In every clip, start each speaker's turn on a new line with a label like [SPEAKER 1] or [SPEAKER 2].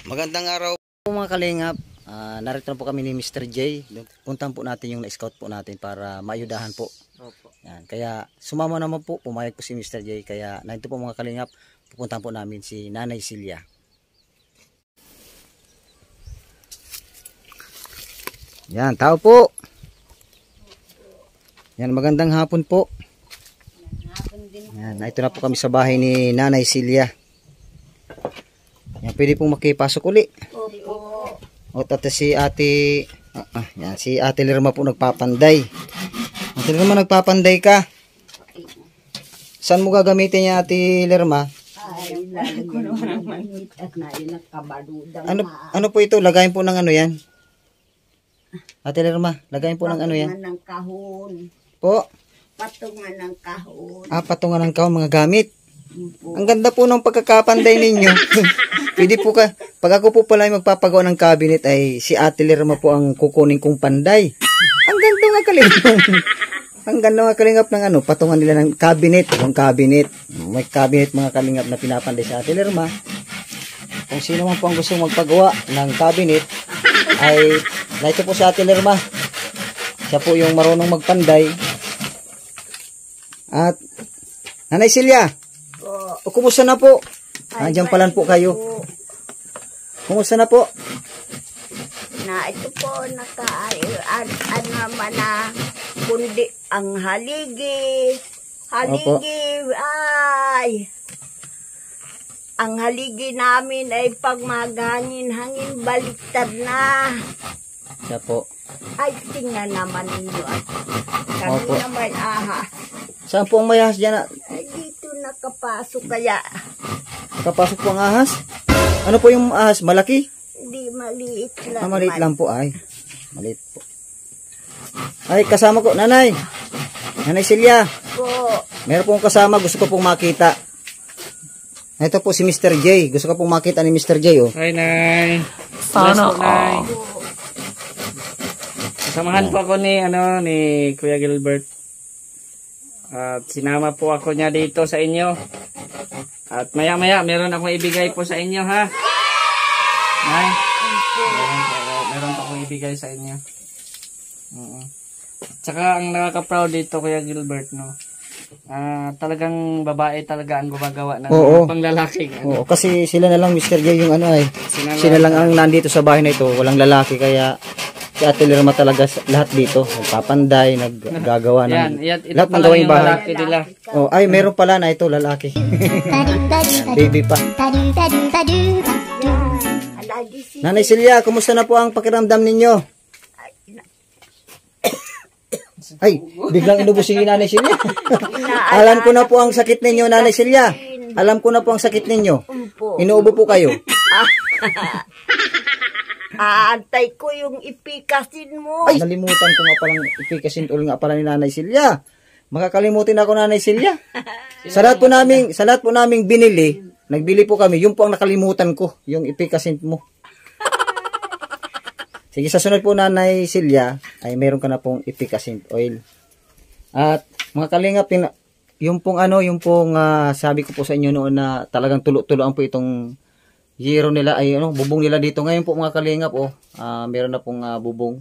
[SPEAKER 1] Magandang araw po mga kalingap. Narito na po kami ni Mr. J. Puntan po natin yung na-scout po natin para maayudahan po. Opo. Yan. Kaya sumama naman po, pumayag po si Mr. J. Kaya narito po mga kalingap, pupuntan po namin si Nanay Celia. Yan, tao po. Yan, magandang hapon po. Yan, ito na po kami sa bahay ni Nanay Celia. Yan, pwede pong makipasok uli. Opo. O tata si ate, yan, si ate Lerma po nagpapanday. Ate Lerma, nagpapanday ka. Saan mo gagamitin niya ate Lerma?
[SPEAKER 2] Ay, lalagyan ko naman ng manit at nakabadudang
[SPEAKER 1] Ano po ito? Lagayin po ng ano yan? Ate Lerma, lagayin po ng ano yan?
[SPEAKER 2] Patungan ng kahon.
[SPEAKER 1] Po?
[SPEAKER 2] Patungan ng kahon.
[SPEAKER 1] Patungan ng kahon, mga gamit. Ang ganda po ng pagkakapanday ninyo. Pwede po ka, pag ako po pala magpapagawa ng cabinet ay si Ate Lerma po ang kukunin kong panday. Ang ganda nga kalingap. Ang ganda nga kalingap ng ano, patungan nila ng cabinet. Yung cabinet. May cabinet mga kalingap na pinapanday si Ate Lerma. Kung sino man po ang gusto magpagawa ng cabinet ay narito po si Ate Lerma. Siya po yung marunong magpanday. At Nanay Celia, o kumusta na po? Andiyan pala po kayo. Kumusta na po?
[SPEAKER 2] Na ito po, naman na kundi ang haligi. Haligi, ay. Ang haligi namin ay pag magangin-hangin, baliktad na.
[SPEAKER 1] Siya po.
[SPEAKER 2] Ay, tingnan naman ninyo. Kami naman,
[SPEAKER 1] Saan po ang mayahas dyan?
[SPEAKER 2] Ay, dito nakapasok kaya.
[SPEAKER 1] Kapasok po ang ahas? Ano po yung ahas? Malaki?
[SPEAKER 2] Hindi, maliit lang.
[SPEAKER 1] Maliit lang po ay. Maliit po. Ay, kasama ko. Nanay. Nanay Celia.
[SPEAKER 2] Po.
[SPEAKER 1] Meron pong kasama. Gusto ko pong makita. Ito po si Mr. J. Gusto ko pong makita ni Mr. J. Oh.
[SPEAKER 3] Hi, Nay. Sana po, Nay. Samahan po ako ni Kuya Gilbert. At sinama po ako niya dito sa inyo. At maya-maya meron akong ibigay po sa inyo, ha? Nay. Meron po akong ibigay sa inyo. Tsaka ang nakaka-proud dito, Kuya Gilbert, no? Talagang babae talaga ang gumagawa ng panglalaki.
[SPEAKER 1] Oo, kasi sila na lang Mr. J yung ano ay. Sila lang ang nandito sa bahay na ito, walang lalaki kaya si Ate Lerma talaga lahat dito, nagpapanday, naggagawa ng lahat ng gawaing bahay. Oh, ay meron pala na ito lalaki. Baby pa. Nanay Celia, kumusta na po ang pakiramdam ninyo? Ay, biglang inubos si Nanay Celia. Alam ko na po ang sakit ninyo, Nanay Celia. Alam ko na po ang sakit ninyo. Inuubo po kayo.
[SPEAKER 2] Aantay ko yung ipikasin mo.
[SPEAKER 1] Ay, nalimutan ko nga palang ipikasin ulit nga pala ni Nanay Celia. Makakalimutin ako, Nanay Celia. Sa lahat po naming binili, nagbili po kami, yung po ang nakalimutan ko, yung ipikasin mo. Sige, sa sunod po, Nanay Celia, ay meron ka na pong ipikasin oil. At mga kalingap, yung pong sabi ko po sa inyo noon na talagang tulo-tuloan po itong yero nila ay bubong nila dito. Ngayon po mga kalingap meron na pong bubong.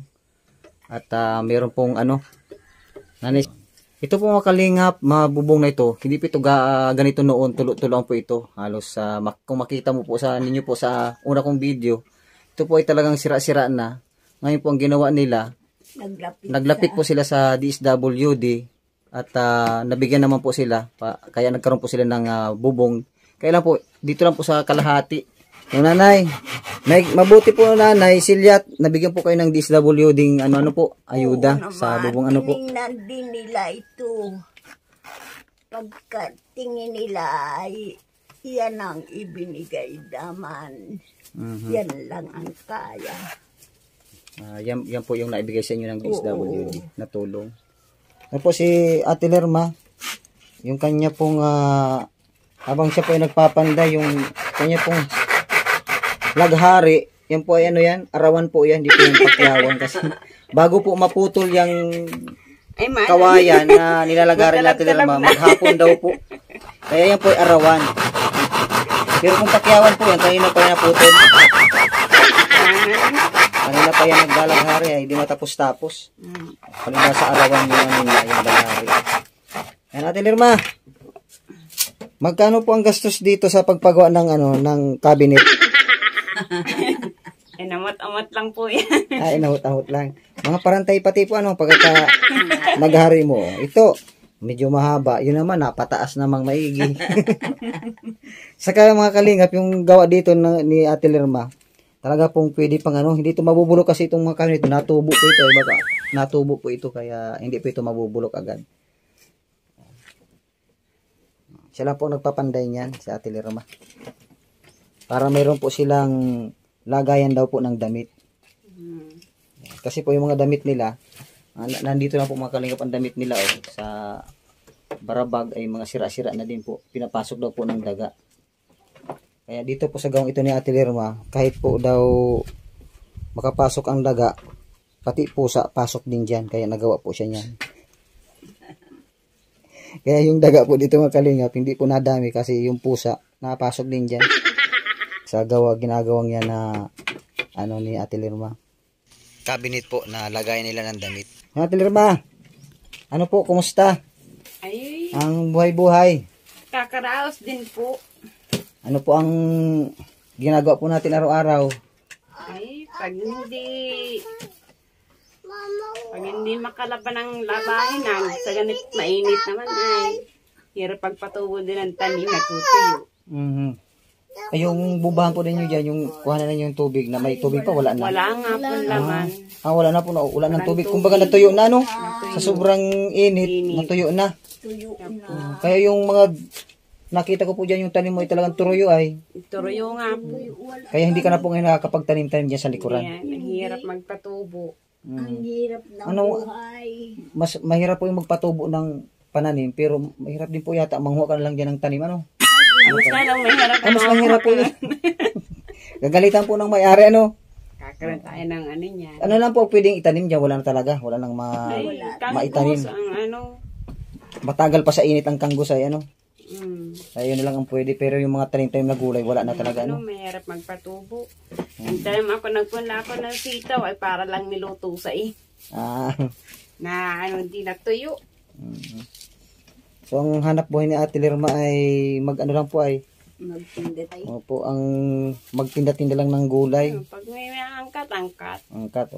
[SPEAKER 1] At meron pong Nanay. Ito po mga kalingap, bubong na ito. Hindi po ito ganito noon, tulo-tuloan po ito. Halos kung makita mo po sa ninyo po sa una kong video, ito po ay talagang sira-sira na. Ngayon po ang ginawa nila, naglapit po sila sa DSWD at nabigyan naman po sila, kaya nagkaroon po sila ng bubong. Kaya lang po, dito lang po sa kalahati. Yung Nanay, mabuti po Nanay Celia, nabigyan po kayo ng DSWD po, ayuda sa bubong po.
[SPEAKER 2] Tingnan din nila ito. Pagkatingin nila ay yan ang ibinigay naman. Yan lang ang kaya.
[SPEAKER 1] Yan po yung naibigay sa inyo ng DSWD na tulong. Yan po si Ate Lerma, yung kanya pong habang siya po ay nagpapanday, yung kanya pong laghari, yan po ay arawan po yan, hindi po yung pakyawan kasi bago po maputol yung kawayan na nilalagarin natin Lerma, maghapon daw po. Kaya yan po ay arawan. Pero kung takyawan po yan, kanina pa yan naputol. Kanina pa yan naglalaghari, ay hindi matapos-tapos. Kanina sa arawan yun nila, yung balahari. Yan, Ate Lirma. Magkano po ang gastos dito sa pagpagawa ng ng cabinet?
[SPEAKER 4] Namot-amot lang po yan.
[SPEAKER 1] Ay, nahut-ahut lang. Mga parantay pati po pagka naghari mo. Ito, medyo mahaba. Yun naman, napataas namang maigi. Saka mga kalingap, yung gawa dito ni Ate Lirma, talaga pong pwede pang hindi ito mabubulok kasi itong mga cabinet. Natubo po ito. Baka natubo po ito, kaya hindi po ito mabubulok agad. Siya lang po nagpapanday niyan, si Ate Lirma. Para mayroon po silang lagayan daw po ng damit. Kasi po yung mga damit nila, nandito na po mga kalingap ang damit nila sa barabag ay mga sira-sira na din po. Pinapasok daw po ng daga. Kaya dito po sa gawang ito ni Ate Lirma, kahit po daw makapasok ang daga, pati pusa pasok din dyan. Kaya nagawa po siya niyan. Kaya yung daga po dito mga kalingap, hindi po nadami kasi yung pusa napasok din dyan. Sa ginagawang yan na ni Ate Lirma. Cabinet po na lagay nila ng damit. Ate Lirma, ano po, kumusta?
[SPEAKER 4] Ay,
[SPEAKER 1] Ang buhay-buhay.
[SPEAKER 4] kakaraos din po.
[SPEAKER 1] Ano po ang ginagawa po natin araw-araw?
[SPEAKER 4] Ay, pag hindi makalaban ng labahinan, sa ganit mainit naman ay, hirap pagpatubo din ng tanim na tutuyo.
[SPEAKER 1] Ay, yung bubahan po ninyo dyan, yung kuhanan ninyo yung tubig na may tubig pa, wala na.
[SPEAKER 4] Wala nga po laman.
[SPEAKER 1] Wala na po, wala ng tubig. Kumbaga natuyo na, no? Sa sobrang init, natuyo na. Kaya yung mga nakita ko po dyan, yung tanim mo ay talagang turuyo ay.
[SPEAKER 4] Turuyo nga po.
[SPEAKER 1] Kaya hindi ka na po ngayon nakakapagtanim-tanim dyan sa likuran.
[SPEAKER 4] Yan, ang hirap magpatubo.
[SPEAKER 2] Ang hirap ng
[SPEAKER 1] Ano,
[SPEAKER 2] buhay.
[SPEAKER 1] Mas mahirap po yung magpatubo ng pananim, pero mahirap din po yata manghuha ka na lang dyan ng tanim, ano?
[SPEAKER 4] Mas na lang mahirap.
[SPEAKER 1] Mas mahirap po yun. Gagalitan po ng may-ari, ano?
[SPEAKER 4] Kakaroon tayo ng ano niyan.
[SPEAKER 1] Ano lang po pwedeng itanim dyan, wala na talaga. Wala nang maitanim.
[SPEAKER 4] Kangus ang ano.
[SPEAKER 1] Matagal pa sa init ang kanggos ay, ano?
[SPEAKER 4] Mm.
[SPEAKER 1] Ay, yun na lang ang pwede. Pero yung mga tanim-tanim na gulay, wala na talaga, ano?
[SPEAKER 4] Mahirap magpatubo. Ang time ako nagpunla ako ng sitaw ay para lang niluto sa na hindi natuyo.
[SPEAKER 1] So, ang hanap buhay ni Ate Lirma ay lang po ay
[SPEAKER 2] Magtinda tayo.
[SPEAKER 1] opo, ang magtinda-tinda lang ng gulay.
[SPEAKER 4] Pag may angkat.
[SPEAKER 1] Angkat,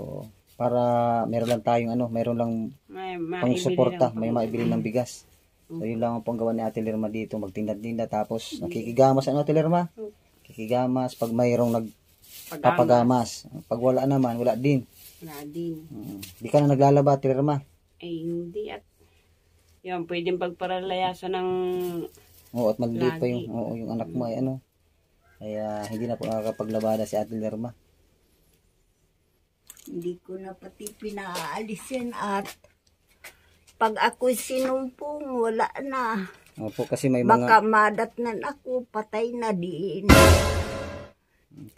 [SPEAKER 1] para meron lang tayong meron lang
[SPEAKER 4] May
[SPEAKER 1] pang suporta, may maibili ng bigas. So, yun lang ang panggawa ni Ate Lirma dito, magtinda-tinda, tapos nakikigamas Ate Lirma? Kikigamas, pag mayroong nagpapagamas. Pag wala naman, wala din.
[SPEAKER 4] Wala din.
[SPEAKER 1] Di ka na naglalaba, Ate Lirma?
[SPEAKER 4] Ay, hindi at yan, pwedeng pagparalayasan ng
[SPEAKER 1] Oo, at maliit pa
[SPEAKER 4] lagi.
[SPEAKER 1] yung anak mo ay Kaya hindi na po nakakapaglabada si Ate Lirma.
[SPEAKER 2] Hindi ko na pati pinaalisin at pag ako'y sinumpong, wala na.
[SPEAKER 1] Opo, kasi may
[SPEAKER 2] Baka
[SPEAKER 1] mga
[SPEAKER 2] madatnan ako, patay na din.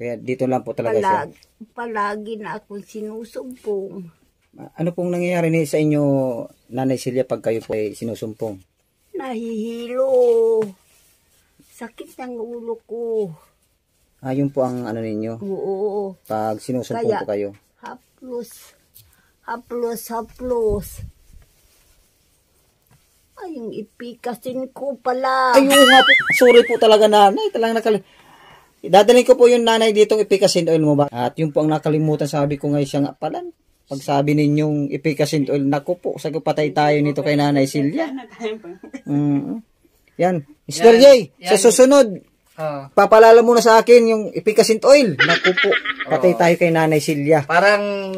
[SPEAKER 1] kaya dito lang po talaga siya.
[SPEAKER 2] Palagi na akong sinusumpong.
[SPEAKER 1] Ano pong nangyayari sa inyo, Nanay Celia, pag kayo po ay sinusumpong?
[SPEAKER 2] Nahihilo. Sakit ng ulo ko.
[SPEAKER 1] Yun po ang ninyo,
[SPEAKER 2] Oo.
[SPEAKER 1] pag sinusumpong
[SPEAKER 2] Kaya,
[SPEAKER 1] po kayo.
[SPEAKER 2] Haplos. Ay, yung ipikasin ko pala.
[SPEAKER 1] Ayun nga po, sorry po talaga Nanay, talagang dadalhin ko po yung Nanay ditong ipikasin oil mo ba? At yun po ang nakalimutan, sabi ko nga siya nga pala. Pag sabi ninyong ipikasin oil, naku po, sabi patay tayo nito kay Nanay Celia. Yan, Mr. J, sa susunod, papalala muna sa akin yung ipikasin oil. Naku po, patay tayo kay Nanay Celia.
[SPEAKER 3] Parang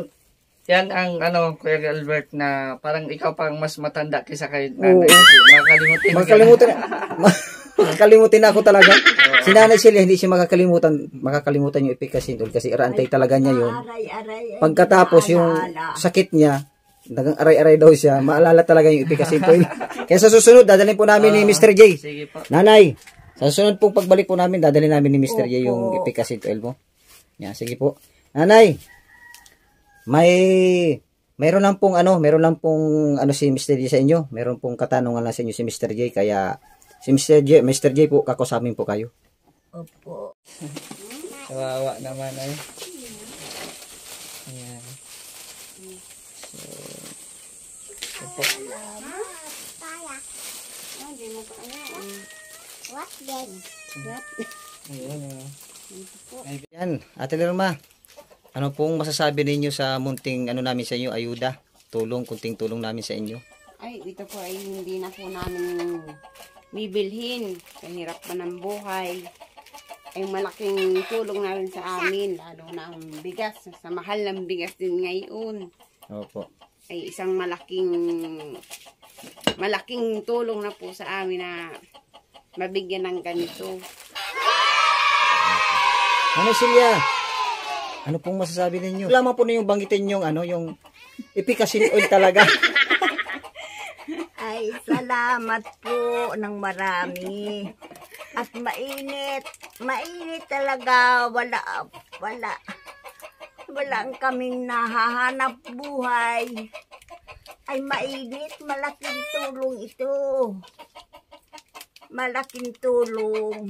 [SPEAKER 3] yan ang Kuya Albert, na parang ikaw pang mas matanda kaysa kay Nanay.
[SPEAKER 1] Makakalimutin ako talaga. Si Nanay Celia, hindi siya makakalimutan yung ipikasin oil kasi arantay talaga niya yun.
[SPEAKER 2] Aray.
[SPEAKER 1] Pagkatapos yung sakit niya, dagang aray-aray daw siya, maalala talaga yung ipikasin oil. Kaya sa susunod, dadalhin po namin ni Mr. J.
[SPEAKER 3] Sige po.
[SPEAKER 1] Nanay, sa susunod pong pagbalik po namin, dadalhin namin ni Mr. J yung ipikasin oil mo. Yan, sige po. Nanay, meron lang pong si Mr. J sa inyo. Meron pong katanungan lang sa inyo si Mr. J, kaya si Mr. J po, kakusapin po kayo.
[SPEAKER 2] Opo.
[SPEAKER 3] Kawawa naman ay. Ayan. So, opo.
[SPEAKER 4] Hindi mo pa alam.
[SPEAKER 3] Ayan,
[SPEAKER 1] Yan, Ate Lerma. Ano pong masasabi ninyo sa munting ano namin sa inyo, ayuda, tulong, kunting tulong namin sa inyo?
[SPEAKER 4] Ay, ito po ay hindi na po namin bibilhin. Kahirap pa ng buhay. Ay malaking tulong na rin sa amin. Lalo na ang bigas. Sa mahal ng bigas din ngayon.
[SPEAKER 1] Opo.
[SPEAKER 4] Ay isang malaking tulong na po sa amin na mabigyan ng ganito.
[SPEAKER 1] Ano Silya? Ano pong masasabi ninyo? Lamang po na yung banggitin yung ano, yung ipikasin oil talaga.
[SPEAKER 2] Ay, salamat po ng marami. At mainit. Mainit talaga. Walang kaming nahahanap buhay. Ay, mainit. Malaking tulong ito. Malaking tulong.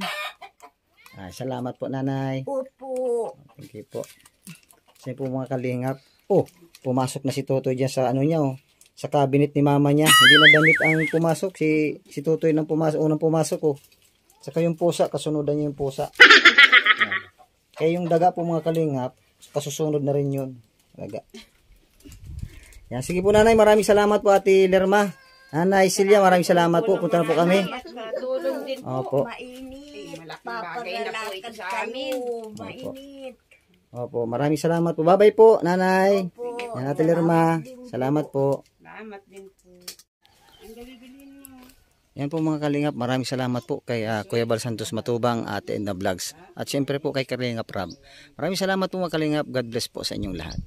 [SPEAKER 1] Ay, salamat po nanay.
[SPEAKER 2] Opo.
[SPEAKER 1] Thank you po. Kasi po mga kalingap. Oh, pumasok na si Totoy dyan sa ano niya oh. Sa cabinet ni mama niya. Hindi na damit ang pumasok. Si Totoy nang pumasok. Unang pumasok oh. Saka yung pusa. Kasunodan niya yung pusa. Yan. Kaya yung daga po mga kalingap. Kasusunod na rin yun. Daga. Yan. Sige po nanay. Maraming salamat po Ate Lerma. Nanay Silya. Maraming salamat po. Punta na po kami.
[SPEAKER 4] Tulong din po.
[SPEAKER 1] Opo.
[SPEAKER 2] Mainit.
[SPEAKER 4] Malaking bagay na po ito sa amin.
[SPEAKER 2] Mainit.
[SPEAKER 1] Opo. Maraming salamat po. Bye-bye po nanay.
[SPEAKER 2] Opo.
[SPEAKER 1] Yan Ate Lerma. Salamat po.
[SPEAKER 4] Salamat din po. Ang gabibilin mo.
[SPEAKER 1] Yan po mga kalingap, maraming salamat po kay Kuya Bal Santos Matubang, Ate Edna Vlogs. At syempre po kay Kalingap Rab. Maraming salamat po mga kalingap, God bless po sa inyong lahat.